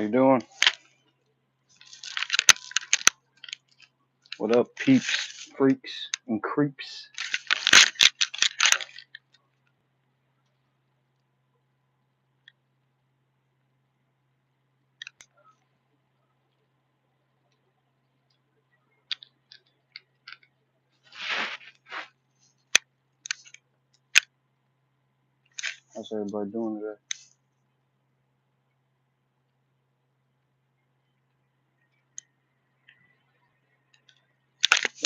How you doing? What up, peeps, freaks, and creeps? How's everybody doing today?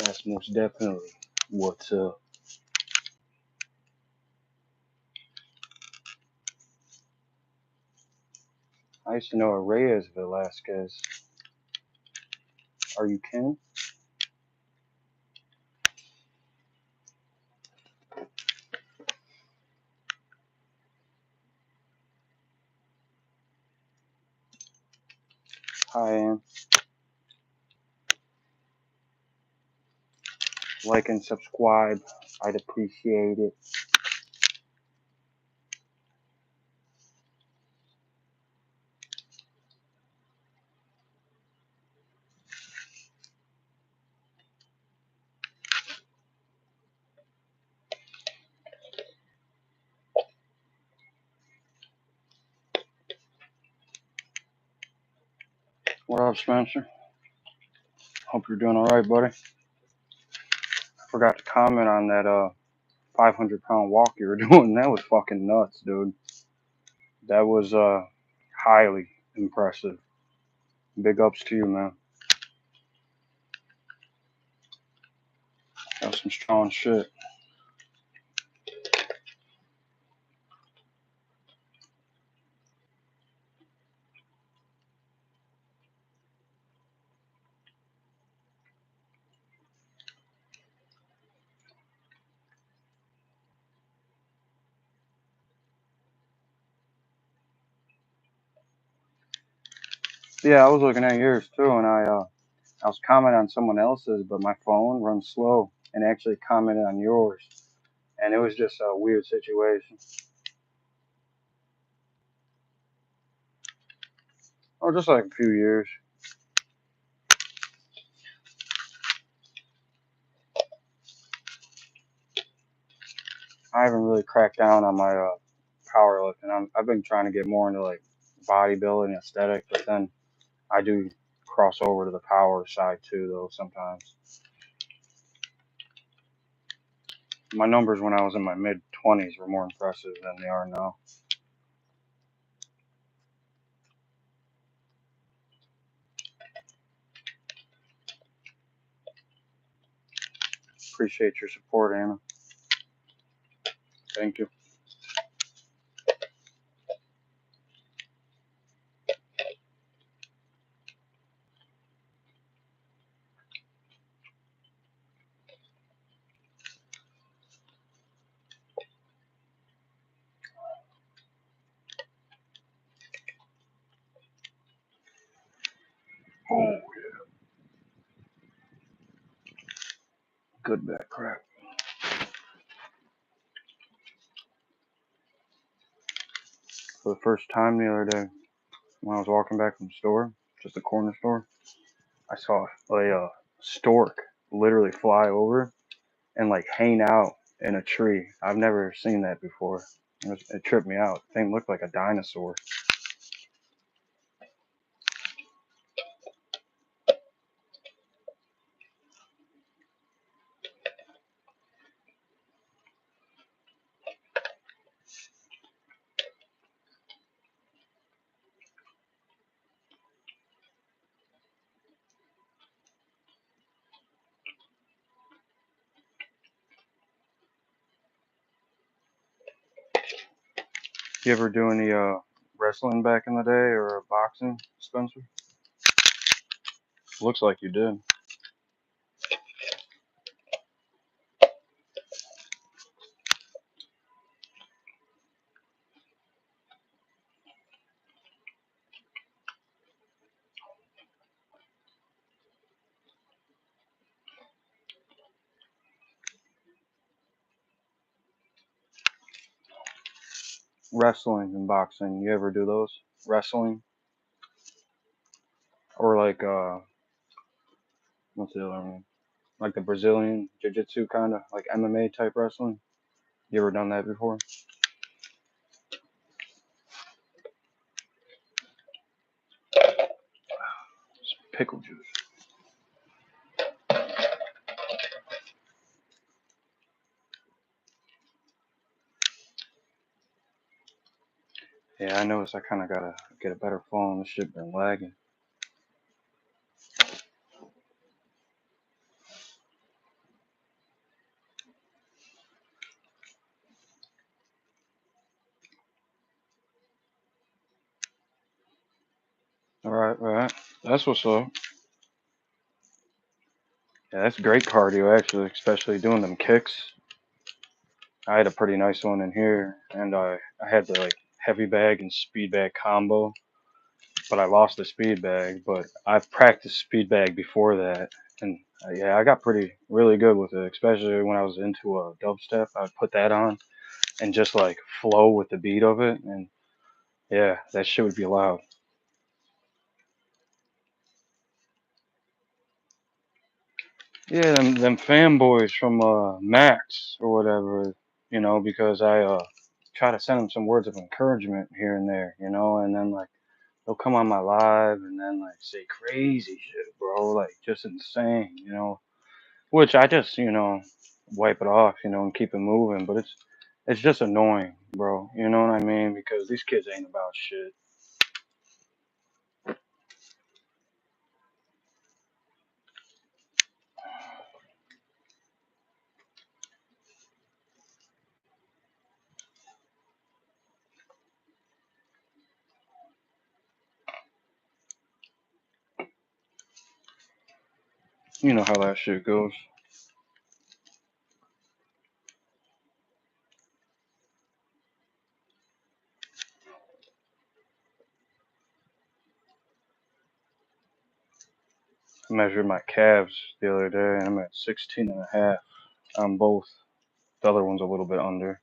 That's most definitely what's up. I used to know a Reyes Velasquez. Are you Ken? Hi, Ann. Like and subscribe. I'd appreciate it. What up, Spencer? Hope you're doing all right, buddy. I forgot to comment on that 500-pound walk you were doing. That was fucking nuts, dude. That was highly impressive. Big ups to you, man. That was some strong shit. Yeah, I was looking at yours too, and I was commenting on someone else's, but my phone runs slow, and actually commented on yours, and it was just a weird situation. Oh, just like a few years. I haven't really cracked down on my powerlifting. I've been trying to get more into like bodybuilding, aesthetic, but then I do cross over to the power side too, though sometimes. My numbers when I was in my mid 20s were more impressive than they are now. Appreciate your support, Anna. Thank you. Oh, good back crack. For the first time the other day, when I was walking back from the store, just a corner store, I saw a stork literally fly over and like hang out in a tree. I've never seen that before. It tripped me out. The thing looked like a dinosaur. You ever do any wrestling back in the day or boxing, Spencer? Looks like you did. Wrestling and boxing, you ever do those? Wrestling? or like what's the other one? Like the Brazilian jiu-jitsu kind of like MMA type wrestling. You ever done that before? Pickle juice. Yeah, I noticed I kind of gotta get a better phone. This shit been lagging. All right, all right. That's what's up. Yeah, that's great cardio actually, especially doing them kicks. I had a pretty nice one in here, and I had the like heavy bag and speed bag combo, but I lost the speed bag. But I've practiced speed bag before that, and yeah, I got pretty really good with it. Especially when I was into a dubstep, I'd put that on and just like flow with the beat of it, and yeah, that shit would be loud. Yeah, them fanboys from Max or whatever, because I try to send them some words of encouragement here and there, and then like they'll come on my live and then like say crazy shit, bro, like just insane, which I just wipe it off, and keep it moving, but it's just annoying, bro. You know what I mean? Because these kids ain't about shit. You know how that shit goes. I measured my calves the other day and I'm at 16 and a half on both. The other one's a little bit under.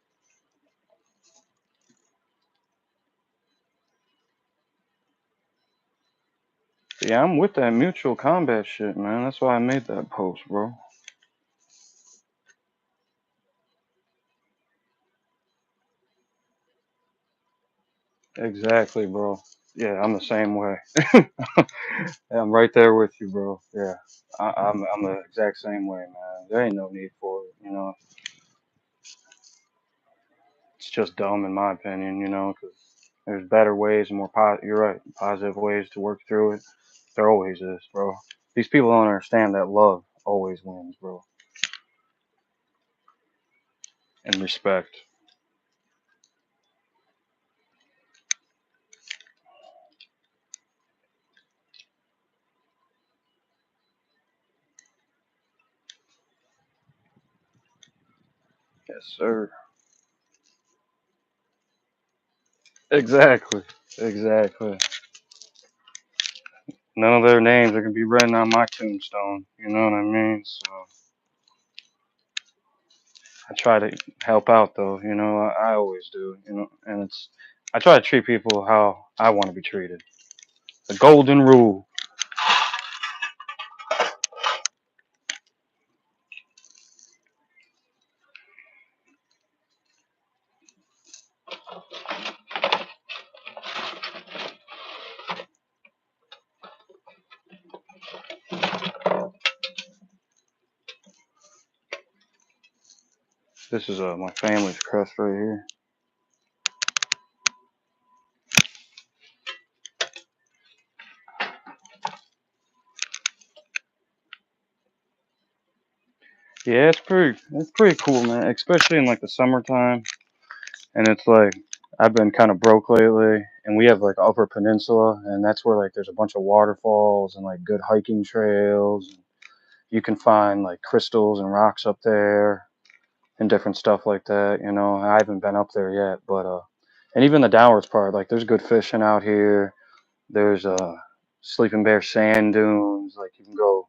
But yeah, I'm with that mutual combat shit, man. That's why I made that post, bro. Exactly, bro. Yeah, I'm the same way. Yeah, I'm right there with you, bro. Yeah, I'm the exact same way, man. There ain't no need for it, It's just dumb in my opinion, because there's better ways and you're right, positive ways to work through it. There always is, bro. These people don't understand that love always wins, bro, and respect. Yes, sir. Exactly. Exactly. None of their names are gonna be written on my tombstone. You know what I mean? So I try to help out, though. I always do. And I try to treat people how I want to be treated. The golden rule. This is my family's crest right here. Yeah, it's pretty cool, man. Especially in like the summertime, and it's like I've been kind of broke lately, and we have like Upper Peninsula, and that's where like there's a bunch of waterfalls and like good hiking trails. You can find like crystals and rocks up there and different stuff like that. I haven't been up there yet, but and even the Dowers part, like there's good fishing out here. There's Sleeping Bear sand dunes. Like you can go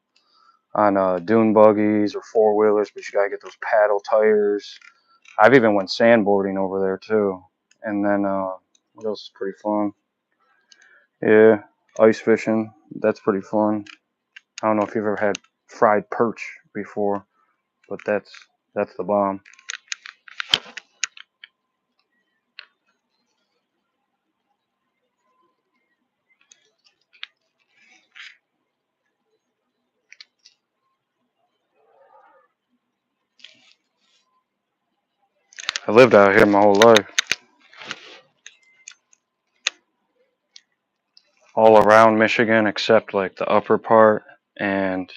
on dune buggies or four wheelers, but you gotta get those paddle tires. I've even went sandboarding over there too. And then what else is pretty fun? Yeah, ice fishing. That's pretty fun. I don't know if you've ever had fried perch before, but that's the bomb. I lived out here my whole life, all around Michigan except like the upper part and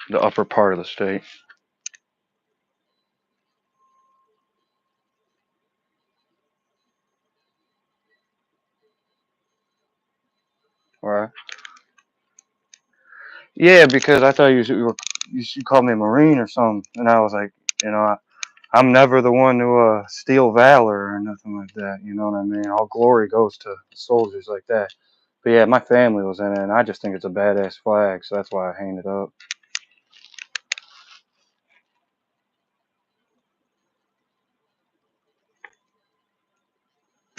the upper part of the state. Right? Yeah, because I thought you called me a Marine or something, and I was like, I'm never the one to steal valor or nothing like that. You know what I mean? All glory goes to soldiers like that. But yeah, my family was in it, and I just think it's a badass flag, so that's why I hang it up.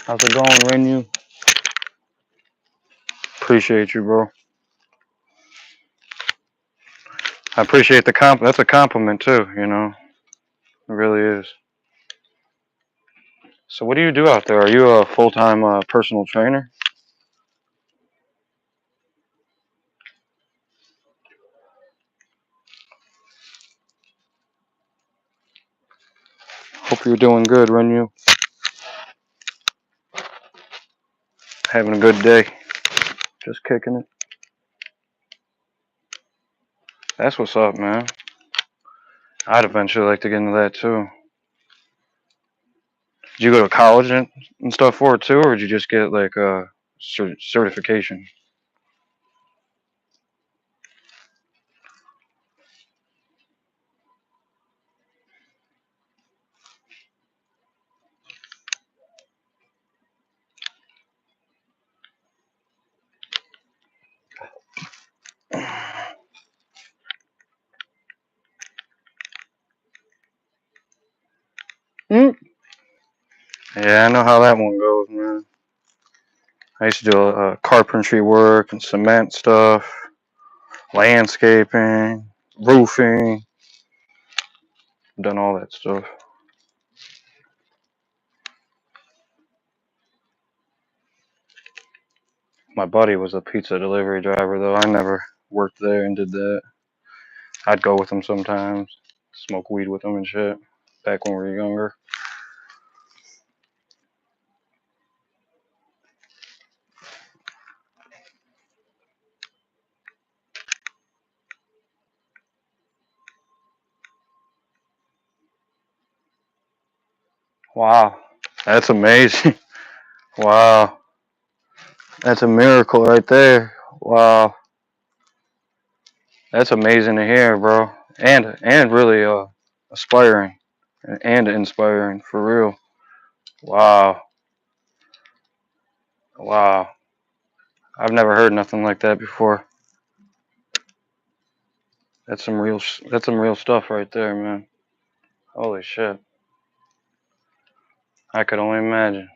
How's it going, Renu? Appreciate you, bro. I appreciate the comp. That's a compliment too. It really is. So, what do you do out there? Are you a full-time personal trainer? Hope you're doing good, Renu. Having a good day. Just kicking it. That's what's up, man. I'd eventually like to get into that too. Did you go to college and stuff for it too, or did you just get like a certification? Mm. Yeah, I know how that one goes, man. I used to do carpentry work and cement stuff, landscaping, roofing, done all that stuff. My buddy was a pizza delivery driver, though. I never worked there and did that. I'd go with him sometimes, smoke weed with him and shit, back when we were younger. Wow, that's amazing. Wow, that's a miracle right there. Wow, that's amazing to hear, bro. And really aspiring and inspiring for real. Wow, wow. I've never heard nothing like that before. That's some real stuff right there, man. Holy shit. I could only imagine.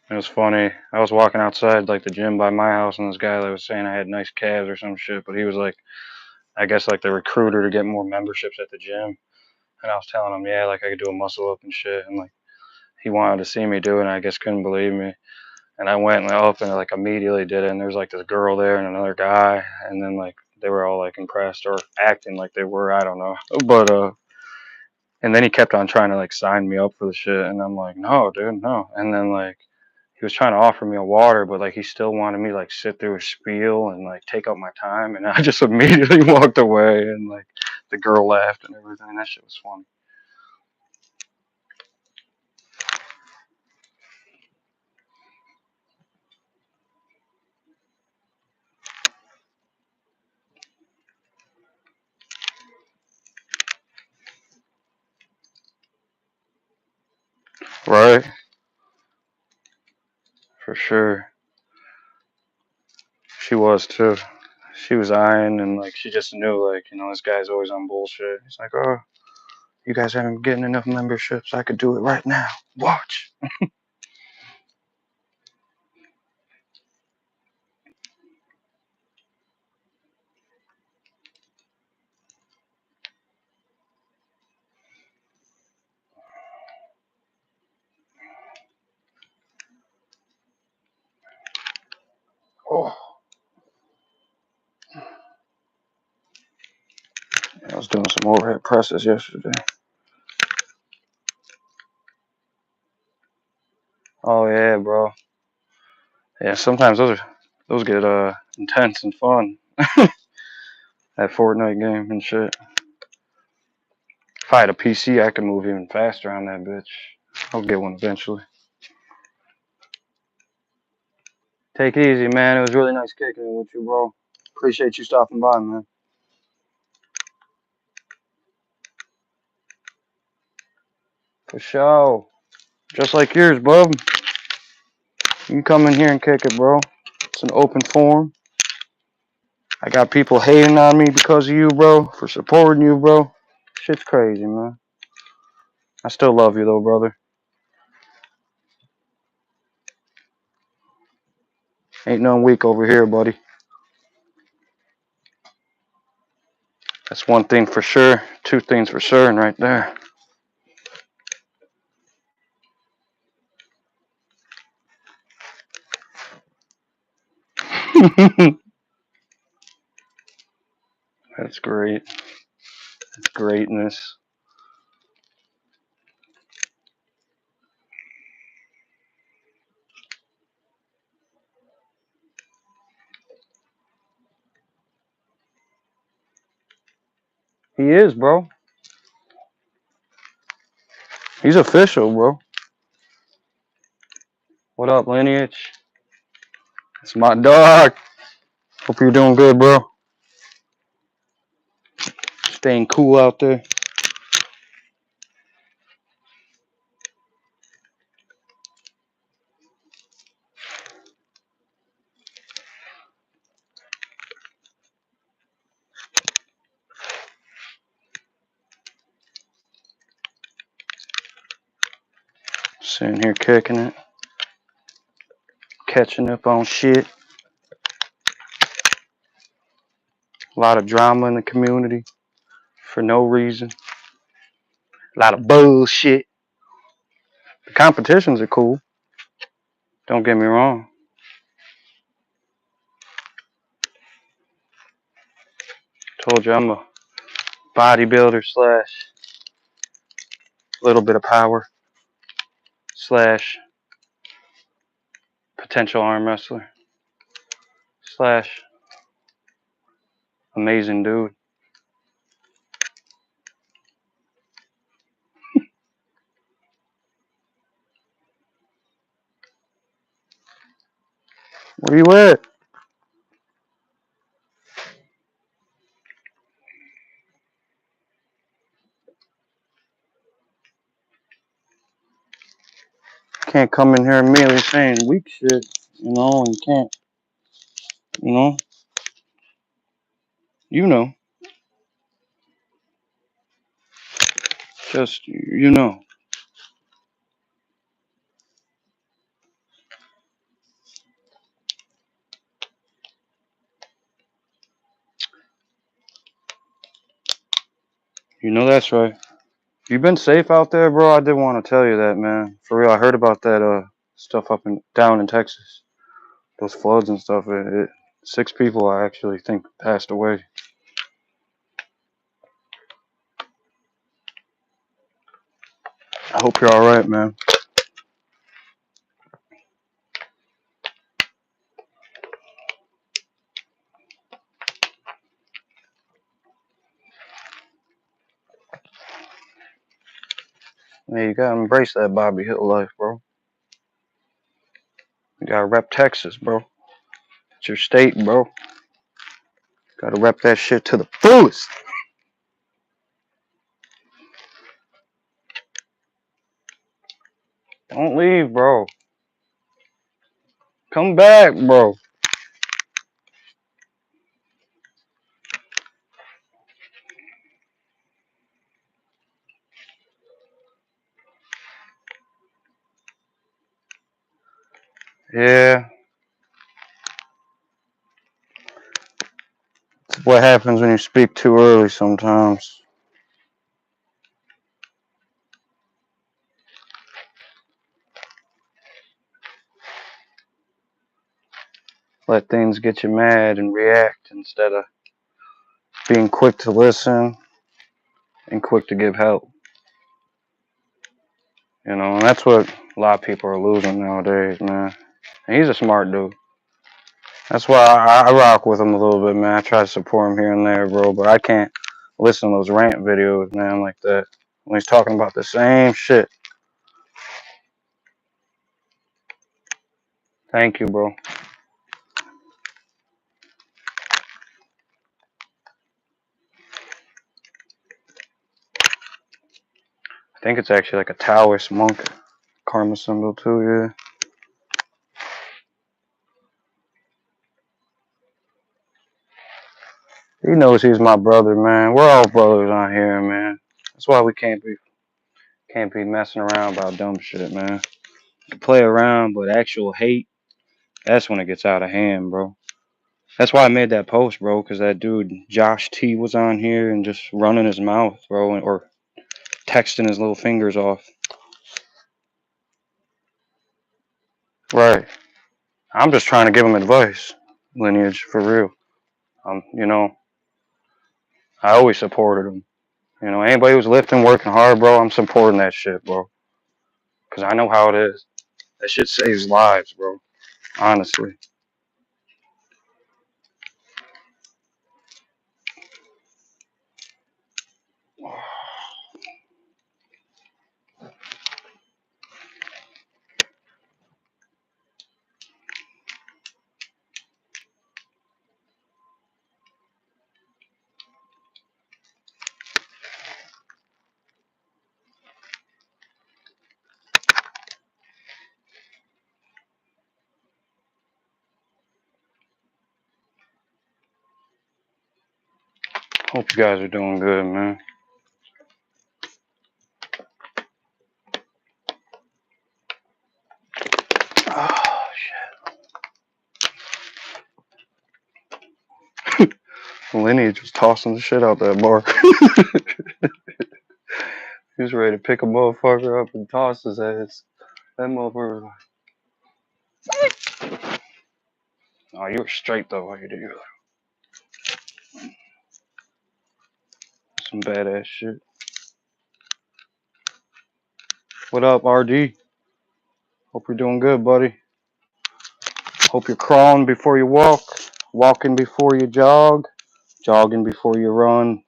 It was funny. I was walking outside like the gym by my house, and this guy that was saying I had nice calves or some shit, but he was like, I guess like the recruiter to get more memberships at the gym. And I was telling him, yeah, like I could do a muscle up and shit, and like he wanted to see me do it, and I guess couldn't believe me. And I went and up and like immediately did it. And there's like this girl there and another guy, and then like they were all like impressed or acting like they were. I don't know, but and then he kept on trying to like sign me up for the shit, and I'm like, no, dude, no. And then like he was trying to offer me a water, but like he still wanted me to like sit through a spiel and like take up my time, and I just immediately walked away, and like the girl laughed and everything. That shit was funny. Right, for sure. She was too. She was eyeing and like she just knew like this guy's always on bullshit. He's like, oh, you guys haven't getting enough memberships. I could do it right now. Watch. doing some overhead presses yesterday. Oh yeah, bro. Yeah, sometimes those get intense and fun. That Fortnite game and shit. If I had a PC, I could move even faster on that bitch. I'll get one eventually. Take it easy, man. It was really nice kicking it with you, bro. Appreciate you stopping by, man. For sure. Just like yours, bub. You can come in here and kick it, bro. It's an open forum. I got people hating on me because of you, bro. For supporting you, bro. Shit's crazy, man. I still love you, though, brother. Ain't nothing weak over here, buddy. That's one thing for sure. Two things for certain right there. That's great. That's greatness. He is, bro. He's official, bro. What up, Lineage? It's my dog. Hope you're doing good, bro. Staying cool out there. Sitting here kicking it. Catching up on shit. A lot of drama in the community. For no reason. A lot of bullshit. The competitions are cool. Don't get me wrong. Told you I'm a bodybuilder slash little bit of power slash potential arm wrestler slash amazing dude. Where you at? Can't come in here immediately saying weak shit, and you can't, you know, you know, just, you know. You know that's right. You been safe out there, bro? I did want to tell you that, man. For real, I heard about that stuff up and down in Texas. Those floods and stuff. 6 people I actually think passed away. I hope you're all right, man. Yeah, you gotta embrace that Bobby Hill life, bro. You gotta rep Texas, bro. It's your state, bro. Gotta rep that shit to the fullest. Don't leave, bro. Come back, bro. Yeah. It's what happens when you speak too early sometimes. Let things get you mad and react instead of being quick to listen and quick to give help. You know, and that's what a lot of people are losing nowadays, man. And he's a smart dude. That's why I rock with him a little bit, man. I try to support him here and there, bro. But I can't listen to those rant videos, man, like that. When he's talking about the same shit. Thank you, bro. I think it's actually like a Taoist monk karma symbol, too, yeah. He knows he's my brother, man. We're all brothers on here, man. That's why we can't be messing around about dumb shit, man. Play around, but actual hate, that's when it gets out of hand, bro. That's why I made that post, bro, because that dude Josh T was on here and just running his mouth, bro, or texting his little fingers off. Right. I'm just trying to give him advice, Lineage, for real. You know, I always supported him. You know, anybody who's lifting, working hard, bro, I'm supporting that shit, bro. Because I know how it is. That shit saves lives, bro. Honestly. Hope you guys are doing good, man. Oh, shit. Lineage was tossing the shit out that bar. He was ready to pick a motherfucker up and toss his ass. That motherfucker was like, oh, you were straight though while you did some badass shit. What up, RD? Hope you're doing good, buddy. Hope you're crawling before you walk, walking before you jog, jogging before you run.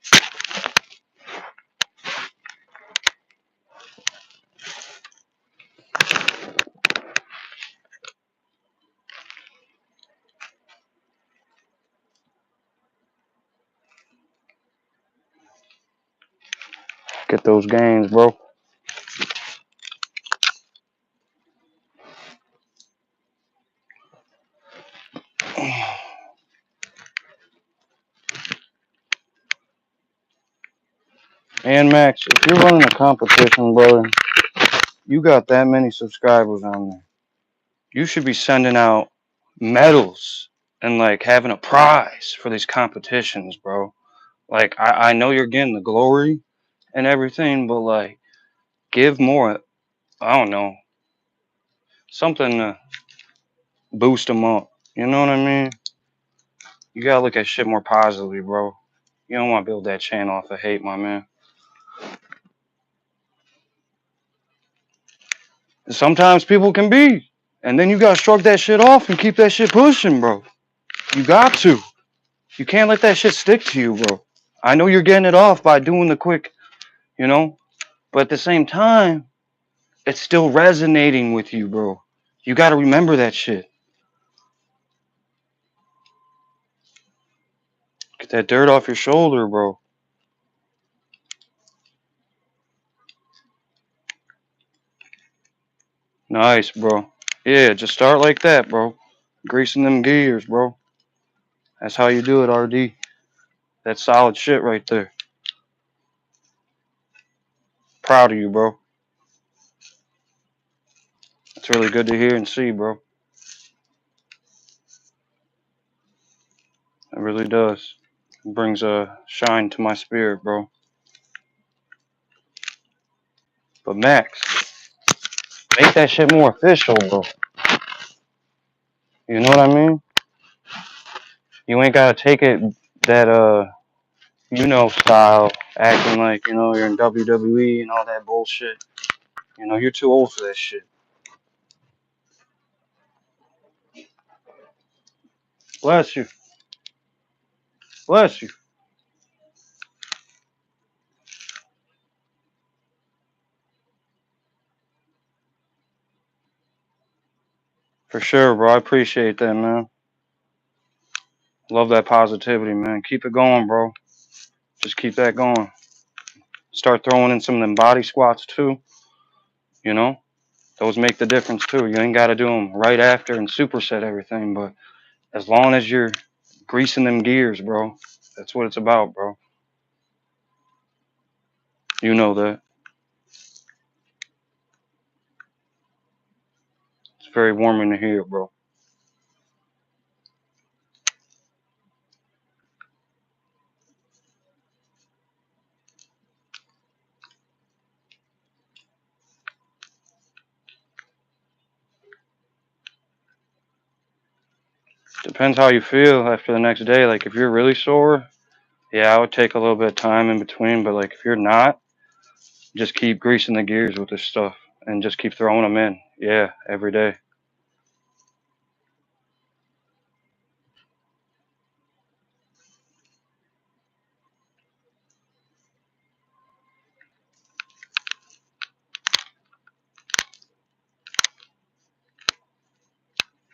Get those gains, bro. And Max, if you're running a competition, brother, you got that many subscribers on there. You should be sending out medals and like having a prize for these competitions, bro. Like I know you're getting the glory and everything, but like give more. I don't know, something to boost them up. You know what I mean? You gotta look at shit more positively, bro. You don't want to build that chain off of hate, my man. And sometimes people can be, and then you gotta shrug that shit off and keep that shit pushing, bro. You got to. You can't let that shit stick to you, bro. I know you're getting it off by doing the quick, you know, but at the same time, it's still resonating with you, bro. You gotta remember that shit. Get that dirt off your shoulder, bro. Nice, bro. Yeah, just start like that, bro. Greasing them gears, bro. That's how you do it, RD. That's solid shit right there. Proud of you, bro. It's really good to hear and see, bro. It really does. It brings a shine to my spirit, bro. But Max, make that shit more official, bro. You know what I mean? You ain't gotta take it that you know style acting like, you're in WWE and all that bullshit. You're too old for that shit. Bless you. Bless you. For sure, bro. I appreciate that, man. Love that positivity, man. Keep it going, bro. Just keep that going. Start throwing in some of them body squats too. You know, those make the difference too. You ain't got to do them right after and superset everything, but as long as you're greasing them gears, bro, that's what it's about, bro. You know that. It's very warming to hear, bro. Depends how you feel after the next day. Like if you're really sore, yeah, I would take a little bit of time in between. But like if you're not, just keep greasing the gears with this stuff and just keep throwing them in. Yeah, every day.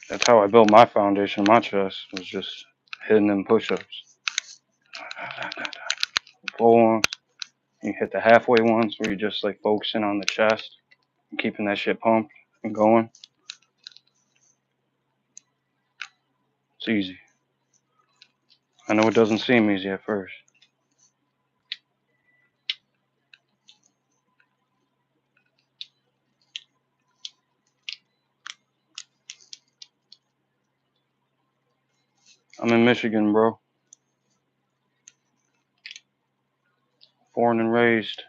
That's how I built my foundation, my chest was just hitting them push-ups. Full ones. You hit the halfway ones where you're just like focusing on the chest and keeping that shit pumped and going. It's easy. I know it doesn't seem easy at first. I'm in Michigan, bro. Born and raised.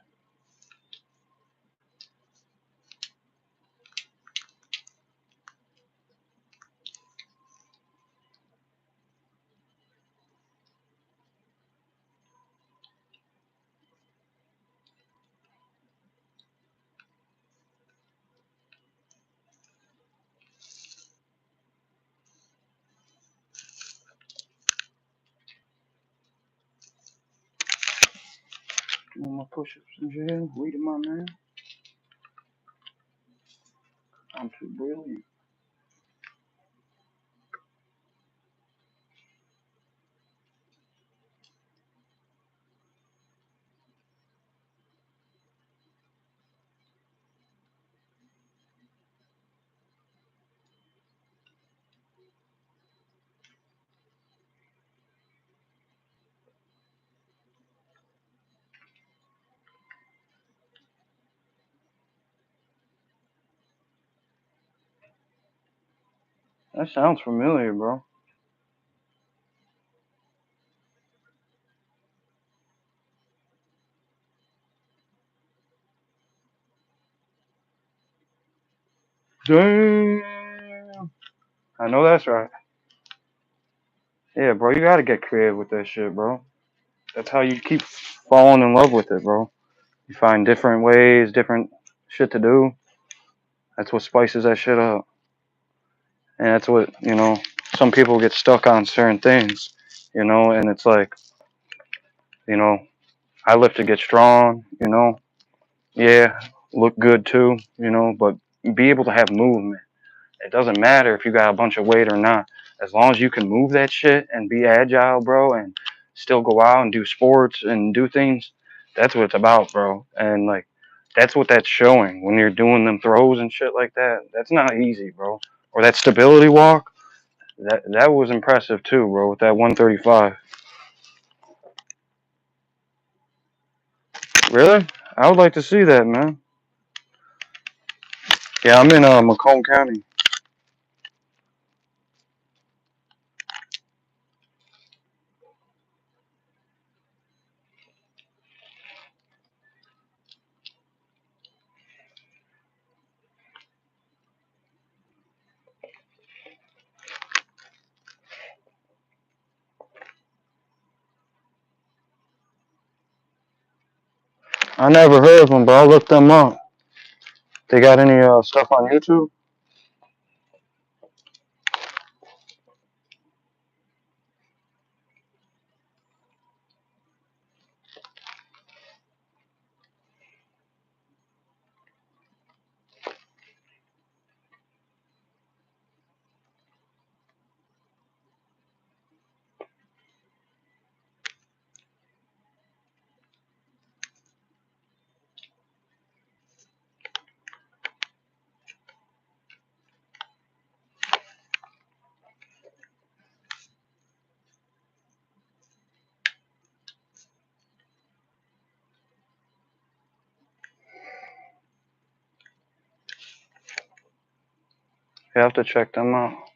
Doing my push-ups in jail, reading my man. I'm too brilliant. That sounds familiar, bro. Damn. I know that's right. Yeah, bro, you gotta get creative with that shit, bro. That's how you keep falling in love with it, bro. You find different ways, different shit to do. That's what spices that shit up. And that's what, some people get stuck on certain things, and it's like, you know, I live to get strong, yeah, look good too, but be able to have movement. It doesn't matter if you got a bunch of weight or not. As long as you can move that shit and be agile, bro, and still go out and do sports and do things, that's what it's about, bro. And like, that's what that's showing when you're doing them throws and shit like that. That's not easy, bro. Or that stability walk. That was impressive too, bro. With that 135. Really? I would like to see that, man. Yeah, I'm in Macomb County. I never heard of them, but I'll look them up. They got any stuff on YouTube? You have to check them out.